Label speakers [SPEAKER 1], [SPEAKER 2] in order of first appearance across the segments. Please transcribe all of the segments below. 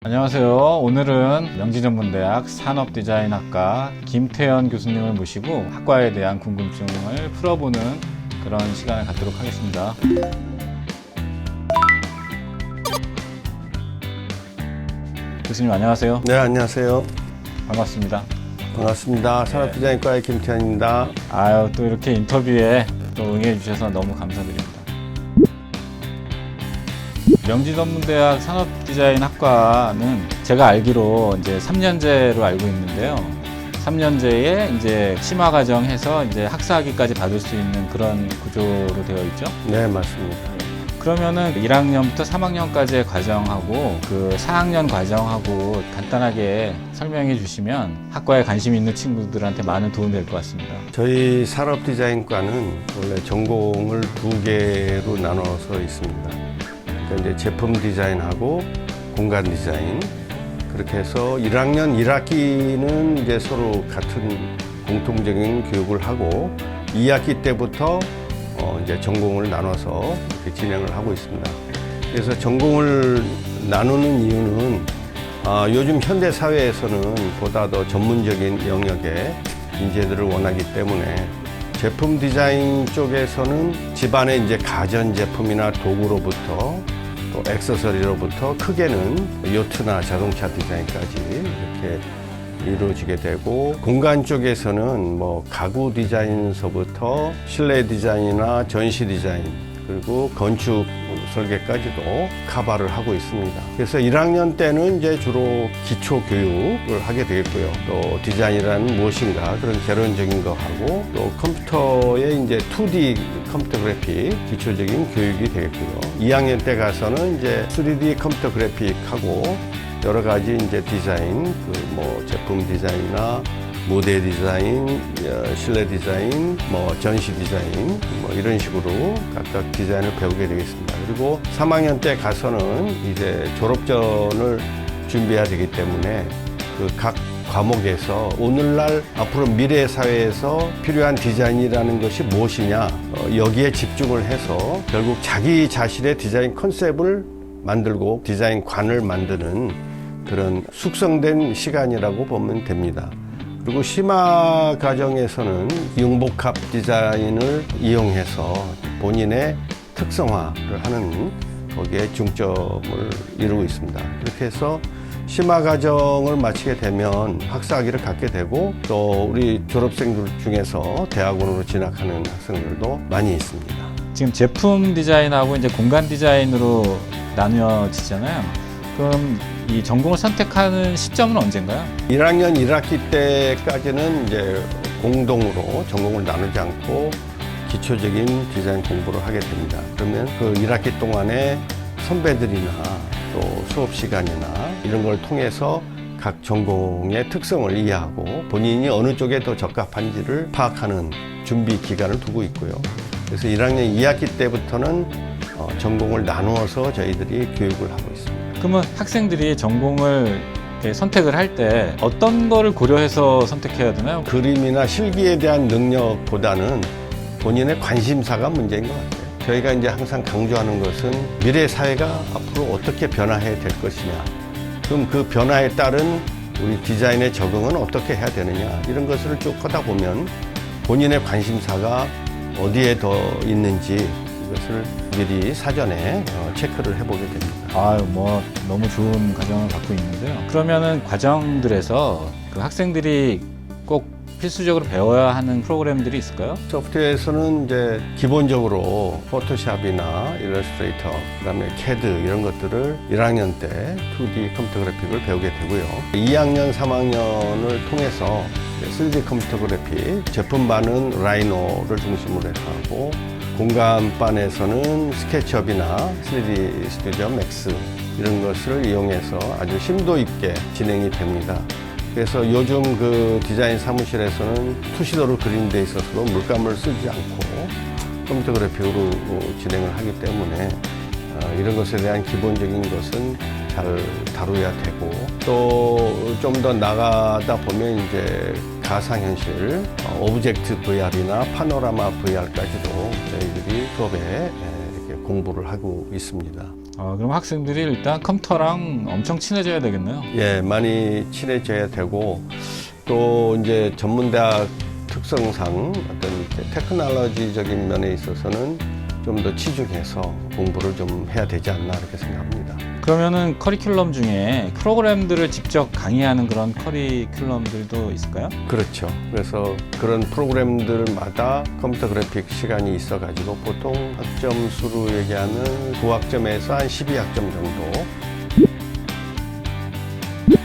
[SPEAKER 1] 안녕하세요. 오늘은 명지전문대학 산업디자인학과 김태현 교수님을 모시고 학과에 대한 궁금증을 풀어보는 그런 시간을 갖도록 하겠습니다. 교수님 안녕하세요.
[SPEAKER 2] 네, 안녕하세요.
[SPEAKER 1] 반갑습니다.
[SPEAKER 2] 반갑습니다. 산업디자인과의 김태현입니다.
[SPEAKER 1] 아유, 또 이렇게 인터뷰에 또 응해 주셔서 너무 감사드립니다. 명지전문대학 산업디자인학과는 제가 알기로 이제 3년제로 알고 있는데요. 3년제에 이제 심화과정해서 이제 학사학위까지 받을 수 있는 그런 구조로 되어 있죠.
[SPEAKER 2] 네, 맞습니다.
[SPEAKER 1] 그러면은 1학년부터 3학년까지의 과정하고 그 4학년 과정하고 간단하게 설명해 주시면 학과에 관심 있는 친구들한테 많은 도움이 될 것 같습니다.
[SPEAKER 2] 저희 산업디자인과는 원래 전공을 두 개로 나눠서 있습니다. 그러니까 이제 제품 디자인하고 공간 디자인. 그렇게 해서 1학년 1학기는 이제 서로 같은 공통적인 교육을 하고 2학기 때부터 이제 전공을 나눠서 이렇게 진행을 하고 있습니다. 그래서 전공을 나누는 이유는 요즘 현대 사회에서는 보다 더 전문적인 영역의 인재들을 원하기 때문에 제품 디자인 쪽에서는 집안의 이제 가전 제품이나 도구로부터 또 액세서리로부터 크게는 요트나 자동차 디자인까지 이렇게 이루어지게 되고, 공간 쪽에서는 뭐 가구 디자인서부터 실내 디자인이나 전시 디자인 그리고 건축 설계까지도 커버를 하고 있습니다. 그래서 1학년 때는 이제 주로 기초 교육을 하게 되겠고요. 또 디자인이란 무엇인가 그런 개론적인 거 하고, 또 컴퓨터의 이제 2D 컴퓨터 그래픽 기초적인 교육이 되겠고요. 2학년 때 가서는 이제 3D 컴퓨터 그래픽하고 여러 가지 이제 디자인, 뭐 제품 디자인이나 무대 디자인, 실내 디자인, 뭐 전시 디자인, 뭐 이런 식으로 각각 디자인을 배우게 되겠습니다. 그리고 3학년 때 가서는 이제 졸업전을 준비해야 되기 때문에 그 각 과목에서 오늘날 앞으로 미래 사회에서 필요한 디자인이라는 것이 무엇이냐, 여기에 집중을 해서 결국 자기 자신의 디자인 컨셉을 만들고 디자인관을 만드는 그런 숙성된 시간이라고 보면 됩니다. 그리고 심화 과정에서는 융복합 디자인을 이용해서 본인의 특성화를 하는 거기에 중점을 이루고 있습니다. 그렇게 해서 심화 과정을 마치게 되면 학사학위를 갖게 되고, 또 우리 졸업생들 중에서 대학원으로 진학하는 학생들도 많이 있습니다.
[SPEAKER 1] 지금 제품 디자인하고 이제 공간 디자인으로 나뉘어지잖아요. 그럼 이 전공을 선택하는 시점은 언젠가요?
[SPEAKER 2] 1학년 1학기 때까지는 이제 공동으로 전공을 나누지 않고 기초적인 디자인 공부를 하게 됩니다. 그러면 그 1학기 동안에 선배들이나 또 수업 시간이나 이런 걸 통해서 각 전공의 특성을 이해하고 본인이 어느 쪽에 더 적합한지를 파악하는 준비 기간을 두고 있고요. 그래서 1학년 2학기 때부터는 전공을 나누어서 저희들이 교육을 하고 있습니다.
[SPEAKER 1] 그러면 학생들이 전공을 선택을 할 때 어떤 거를 고려해서 선택해야 되나요?
[SPEAKER 2] 그림이나 실기에 대한 능력보다는 본인의 관심사가 문제인 것 같아요. 저희가 이제 항상 강조하는 것은 미래 사회가 앞으로 어떻게 변화해야 될 것이냐, 그럼 그 변화에 따른 우리 디자인의 적응은 어떻게 해야 되느냐, 이런 것을 쭉 하다 보면 본인의 관심사가 어디에 더 있는지 이것을 미리 사전에 체크를 해보게 됩니다.
[SPEAKER 1] 아유, 뭐 너무 좋은 과정을 갖고 있는데요. 그러면은 과정들에서 그 학생들이 꼭 필수적으로 배워야 하는 프로그램들이 있을까요?
[SPEAKER 2] 소프트웨어에서는 이제 기본적으로 포토샵이나 일러스트레이터, 그다음에 CAD 이런 것들을 1학년 때 2D 컴퓨터 그래픽을 배우게 되고요. 2학년, 3학년을 통해서 3D 컴퓨터 그래픽, 제품반은 라이노를 중심으로 해서 하고, 공간반에서는 스케치업이나 3D 스튜디오 맥스 이런 것을 이용해서 아주 심도 있게 진행이 됩니다. 그래서 요즘 그 디자인 사무실에서는 투시도를 그리는 데 있어서도 물감을 쓰지 않고 컴퓨터 그래픽으로 진행을 하기 때문에 이런 것에 대한 기본적인 것은 잘 다루어야 되고, 또 좀 더 나가다 보면 이제 가상현실, 오브젝트 VR이나 파노라마 VR까지도 저희들이 수업에 이렇게 공부를 하고 있습니다.
[SPEAKER 1] 그럼 학생들이 일단 컴퓨터랑 엄청 친해져야 되겠네요.
[SPEAKER 2] 예, 많이 친해져야 되고 또 이제 전문대학 특성상 어떤 테크놀로지적인 면에 있어서는 좀 더 치중해서 공부를 좀 해야 되지 않나 이렇게 생각합니다.
[SPEAKER 1] 그러면은 커리큘럼 중에 프로그램들을 직접 강의하는 그런 커리큘럼들도 있을까요?
[SPEAKER 2] 그렇죠. 그래서 그런 프로그램들마다 컴퓨터 그래픽 시간이 있어가지고 보통 학점 수로 얘기하는 9학점에서 한 12학점 정도.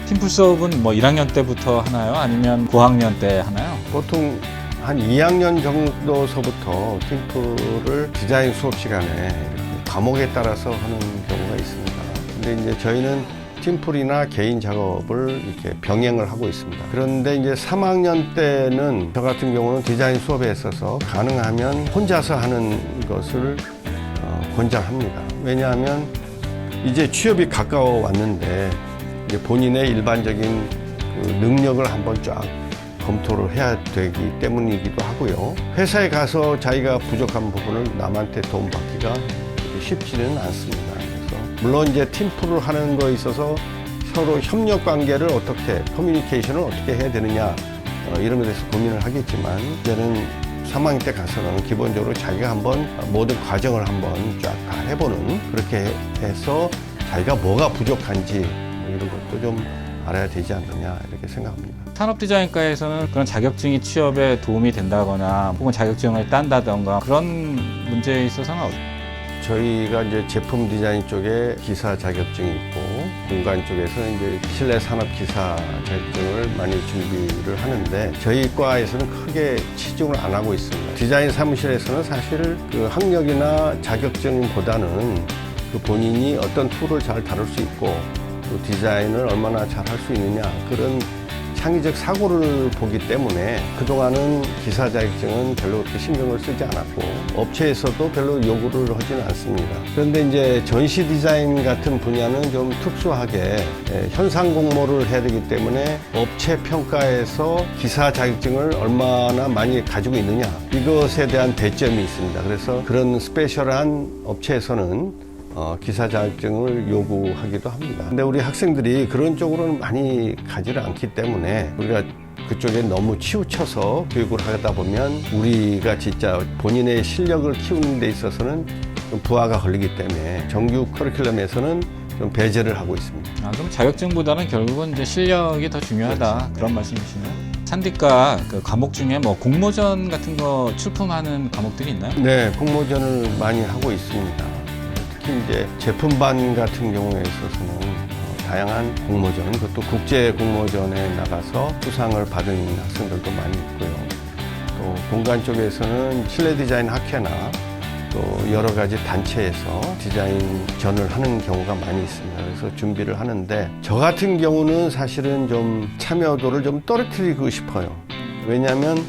[SPEAKER 1] 팀플 수업은 뭐 1학년 때부터 하나요? 아니면 고학년 때 하나요?
[SPEAKER 2] 보통 한 2학년 정도서부터 팀플을 디자인 수업 시간에 이렇게 과목에 따라서 하는 경우가 있습니다. 근데 이제 저희는 팀플이나 개인 작업을 이렇게 병행을 하고 있습니다. 그런데 이제 3학년 때는 저 같은 경우는 디자인 수업에 있어서 가능하면 혼자서 하는 것을 권장합니다. 왜냐하면 이제 취업이 가까워 왔는데 이제 본인의 일반적인 그 능력을 한번 쫙 검토를 해야 되기 때문이기도 하고요. 회사에 가서 자기가 부족한 부분을 남한테 도움받기가 쉽지는 않습니다. 그래서 물론 이제 팀플을 하는 거에 있어서 서로 협력 관계를 어떻게, 커뮤니케이션을 어떻게 해야 되느냐 이런 것에 대해서 고민을 하겠지만 이제는 3학년 때 가서는 기본적으로 자기가 한번 모든 과정을 한번 쫙 다 해보는, 그렇게 해서 자기가 뭐가 부족한지 이런 것도 좀 알아야 되지 않느냐 이렇게 생각합니다.
[SPEAKER 1] 산업디자인과에서는 그런 자격증이 취업에 도움이 된다거나 혹은 자격증을 딴다던가 그런 문제에 있어서는
[SPEAKER 2] 저희가 이제 제품 디자인 쪽에 기사 자격증이 있고 공간 쪽에서는 이제 실내 산업 기사 자격증을 많이 준비를 하는데 저희 과에서는 크게 치중을 안 하고 있습니다. 디자인 사무실에서는 사실 그 학력이나 자격증보다는 그 본인이 어떤 툴을 잘 다룰 수 있고 또 디자인을 얼마나 잘 할 수 있느냐 그런 창의적 사고를 보기 때문에 그동안은 기사 자격증은 별로 그렇게 신경을 쓰지 않았고 업체에서도 별로 요구를 하지는 않습니다. 그런데 이제 전시 디자인 같은 분야는 좀 특수하게 현상 공모를 해야 되기 때문에 업체 평가에서 기사 자격증을 얼마나 많이 가지고 있느냐 이것에 대한 대점이 있습니다. 그래서 그런 스페셜한 업체에서는 기사 자격증을 요구하기도 합니다. 근데 우리 학생들이 그런 쪽으로는 많이 가지를 않기 때문에 우리가 그쪽에 너무 치우쳐서 교육을 하다 보면 우리가 진짜 본인의 실력을 키우는 데 있어서는 좀 부하가 걸리기 때문에 정규 커리큘럼에서는 좀 배제를 하고 있습니다.
[SPEAKER 1] 그럼 자격증보다는 결국은 이제 실력이 더 중요하다.
[SPEAKER 2] 그렇죠.
[SPEAKER 1] 그런 말씀이시네요. 산디과 그 과목 중에 뭐 공모전 같은 거 출품하는 과목들이 있나요?
[SPEAKER 2] 네, 공모전을 많이 하고 있습니다. 특히 이제 제품반 같은 경우에 있어서는 다양한 공모전, 그것도 국제 공모전에 나가서 수상을 받은 학생들도 많이 있고요. 또 공간 쪽에서는 실내 디자인 학회나 또 여러 가지 단체에서 디자인전을 하는 경우가 많이 있습니다. 그래서 준비를 하는데 저 같은 경우는 사실은 좀 참여도를 좀 떨어뜨리고 싶어요. 왜냐하면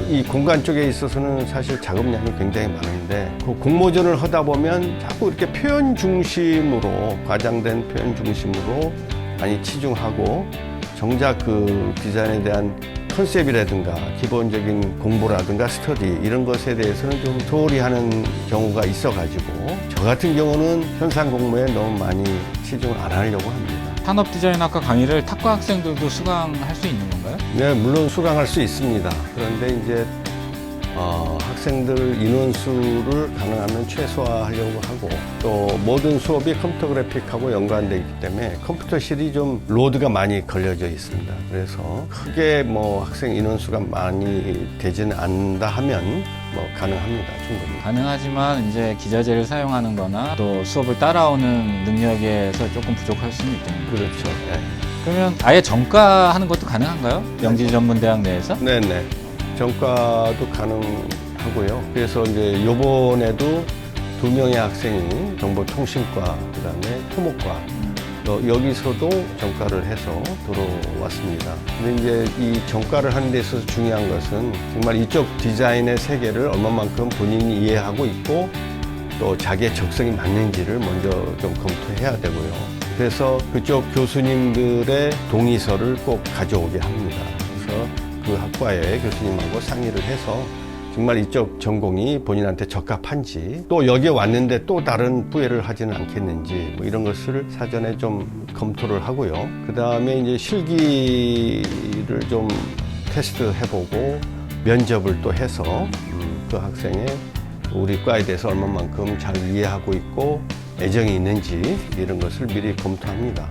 [SPEAKER 2] 이 공간 쪽에 있어서는 사실 작업량이 굉장히 많은데 그 공모전을 하다 보면 자꾸 이렇게 표현 중심으로 과장된 표현 중심으로 많이 치중하고 정작 그 디자인에 대한 컨셉이라든가 기본적인 공부라든가 스터디 이런 것에 대해서는 좀 소홀히 하는 경우가 있어가지고 저 같은 경우는 현상 공모에 너무 많이 치중을 안 하려고 합니다.
[SPEAKER 1] 산업디자인학과 강의를 탁과 학생들도 수강할 수 있는 건가요?
[SPEAKER 2] 네, 물론 수강할 수 있습니다. 그런데 이제 학생들 인원수를 가능하면 최소화하려고 하고 또 모든 수업이 컴퓨터 그래픽하고 연관되어 있기 때문에 컴퓨터실이 좀 로드가 많이 걸려져 있습니다. 그래서 크게 뭐 학생 인원수가 많이 되지는 않는다 하면 뭐 가능합니다. 충분히.
[SPEAKER 1] 가능하지만 이제 기자재를 사용하는 거나 또 수업을 따라오는 능력에서 조금 부족할 수는 있겠네요.
[SPEAKER 2] 그렇죠. 네.
[SPEAKER 1] 그러면 아예 전과하는 것도 가능한가요? 영지전문대학 내에서?
[SPEAKER 2] 네네. 전과도 가능하고요. 그래서 이제 요번에도 2명의 학생이 정보통신과, 그 다음에 토목과, 여기서도 전과를 해서 들어왔습니다. 근데 이제 이 전과를 하는 데 있어서 중요한 것은 정말 이쪽 디자인의 세계를 얼마만큼 본인이 이해하고 있고 또 자기의 적성이 맞는지를 먼저 좀 검토해야 되고요. 그래서 그쪽 교수님들의 동의서를 꼭 가져오게 합니다. 그래서 그 학과의 교수님하고 상의를 해서 정말 이쪽 전공이 본인한테 적합한지, 또 여기에 왔는데 또 다른 후회를 하지는 않겠는지, 뭐 이런 것을 사전에 좀 검토를 하고요. 그 다음에 이제 실기를 좀 테스트 해보고 면접을 또 해서 그 학생의 우리 과에 대해서 얼마만큼 잘 이해하고 있고 애정이 있는지 이런 것을 미리 검토합니다.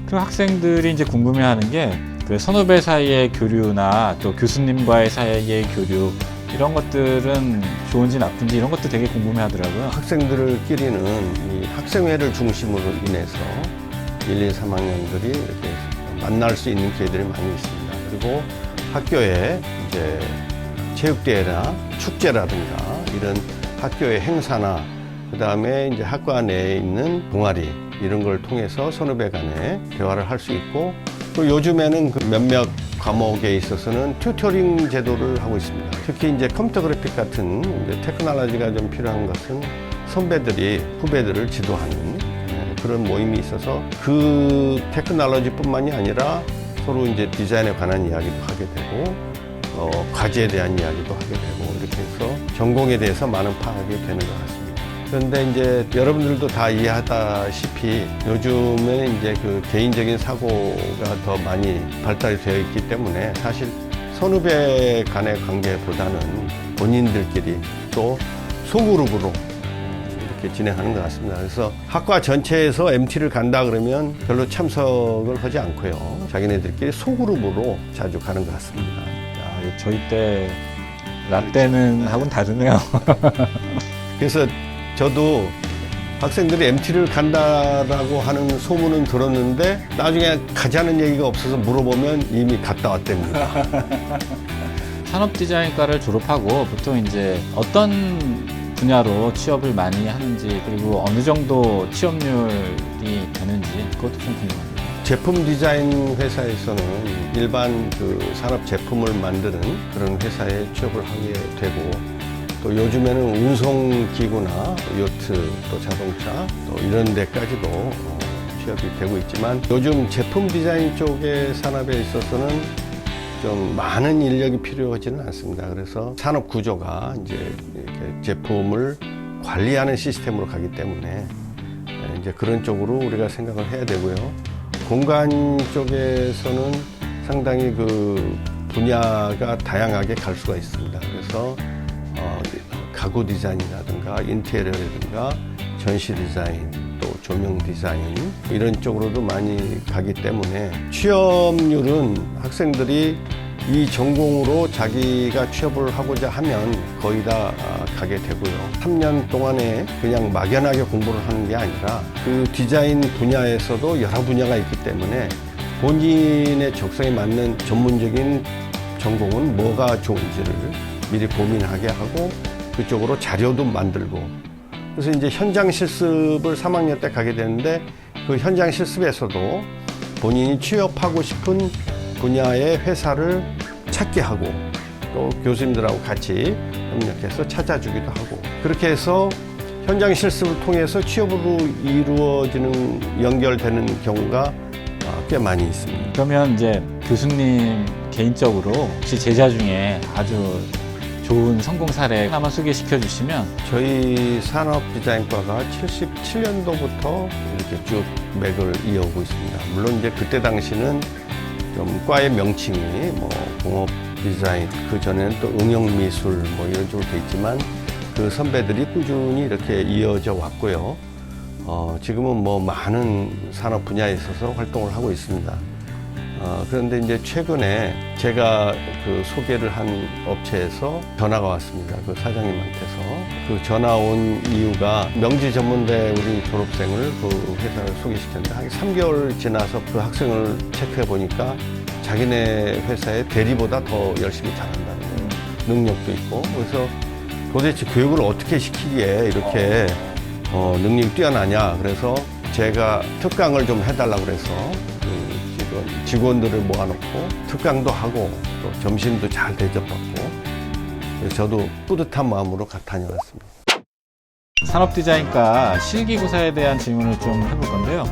[SPEAKER 1] 그 학생들이 이제 궁금해하는 게 그 선후배 사이의 교류나 또 교수님과의 사이의 교류 이런 것들은 좋은지 나쁜지 이런 것도 되게 궁금해하더라고요.
[SPEAKER 2] 학생들끼리는 이 학생회를 중심으로 인해서 1, 2, 3학년들이 이렇게 만날 수 있는 기회들이 많이 있습니다. 그리고 학교에 이제 체육대회나 축제라든가 이런 학교의 행사나 그 다음에 이제 학과 내에 있는 동아리 이런 걸 통해서 선후배 간에 대화를 할 수 있고, 또 요즘에는 그 몇몇 과목에 있어서는 튜터링 제도를 하고 있습니다. 특히 이제 컴퓨터 그래픽 같은 이제 테크놀로지가 좀 필요한 것은 선배들이 후배들을 지도하는 그런 모임이 있어서 그 테크놀로지뿐만이 아니라 서로 이제 디자인에 관한 이야기도 하게 되고 과제에 대한 이야기도 하게 되고 이렇게 해서 전공에 대해서 많은 파악이 되는 것 같습니다. 그런데 이제 여러분들도 다 이해하다시피 요즘에는 이제 그 개인적인 사고가 더 많이 발달이 되어 있기 때문에 사실 선후배 간의 관계보다는 본인들끼리 또 소그룹으로 이렇게 진행하는 것 같습니다. 그래서 학과 전체에서 MT를 간다 그러면 별로 참석을 하지 않고요. 자기네들끼리 소그룹으로 자주 가는 것 같습니다.
[SPEAKER 1] 야, 저희 때 라떼는 하고는 다르네요.
[SPEAKER 2] 그래서 저도 학생들이 MT를 간다라고 하는 소문은 들었는데 나중에 가자는 얘기가 없어서 물어보면 이미 갔다 왔답니다.
[SPEAKER 1] 산업디자인과를 졸업하고 보통 이제 어떤 분야로 취업을 많이 하는지, 그리고 어느 정도 취업률이 되는지 그것도 좀 궁금합니다.
[SPEAKER 2] 제품 디자인 회사에서는 일반 그 산업 제품을 만드는 그런 회사에 취업을 하게 되고, 또 요즘에는 운송기구나 요트, 또 자동차, 또 이런 데까지도 취업이 되고 있지만, 요즘 제품 디자인 쪽의 산업에 있어서는 좀 많은 인력이 필요하지는 않습니다. 그래서 산업 구조가 이제 이렇게 제품을 관리하는 시스템으로 가기 때문에 이제 그런 쪽으로 우리가 생각을 해야 되고요. 공간 쪽에서는 상당히 그 분야가 다양하게 갈 수가 있습니다. 그래서 가구 디자인이라든가 인테리어라든가 전시 디자인, 또 조명 디자인 이런 쪽으로도 많이 가기 때문에 취업률은 학생들이 이 전공으로 자기가 취업을 하고자 하면 거의 다 가게 되고요. 3년 동안에 그냥 막연하게 공부를 하는 게 아니라 그 디자인 분야에서도 여러 분야가 있기 때문에 본인의 적성에 맞는 전문적인 전공은 뭐가 좋은지를 미리 고민하게 하고 그쪽으로 자료도 만들고, 그래서 이제 현장 실습을 3학년 때 가게 되는데 그 현장 실습에서도 본인이 취업하고 싶은 분야의 회사를 찾게 하고, 또 교수님들하고 같이 협력해서 찾아주기도 하고, 그렇게 해서 현장 실습을 통해서 취업으로 이루어지는 연결되는 경우가 꽤 많이 있습니다.
[SPEAKER 1] 그러면 이제 교수님 개인적으로 혹시 제자 중에 아주 좋은 성공 사례 하나만 소개시켜 주시면.
[SPEAKER 2] 저희 산업디자인과가 77년도부터 이렇게 쭉 맥을 이어오고 있습니다. 물론 이제 그때 당시는 좀 과의 명칭이 뭐 공업 디자인, 그 전에는 또 응용미술 뭐 이런 쪽으로 돼 있지만 그 선배들이 꾸준히 이렇게 이어져 왔고요. 지금은 뭐 많은 산업 분야에 있어서 활동을 하고 있습니다. 그런데 이제 최근에 제가 그 소개를 한 업체에서 전화가 왔습니다. 그 사장님한테서. 그 전화 온 이유가 명지전문대 우리 졸업생을 그 회사를 소개시켰는데 한 3개월 지나서 그 학생을 체크해 보니까 자기네 회사의 대리보다 더 열심히 잘한다는 거예요. 능력도 있고. 그래서 도대체 교육을 어떻게 시키기에 이렇게 능력이 뛰어나냐. 그래서 제가 특강을 좀 해달라고 그래서 직원들을 모아놓고 특강도 하고 또 점심도 잘 대접받고, 저도 뿌듯한 마음으로 다녀왔습니다.
[SPEAKER 1] 산업디자인과 실기고사에 대한 질문을 좀 해볼 건데요.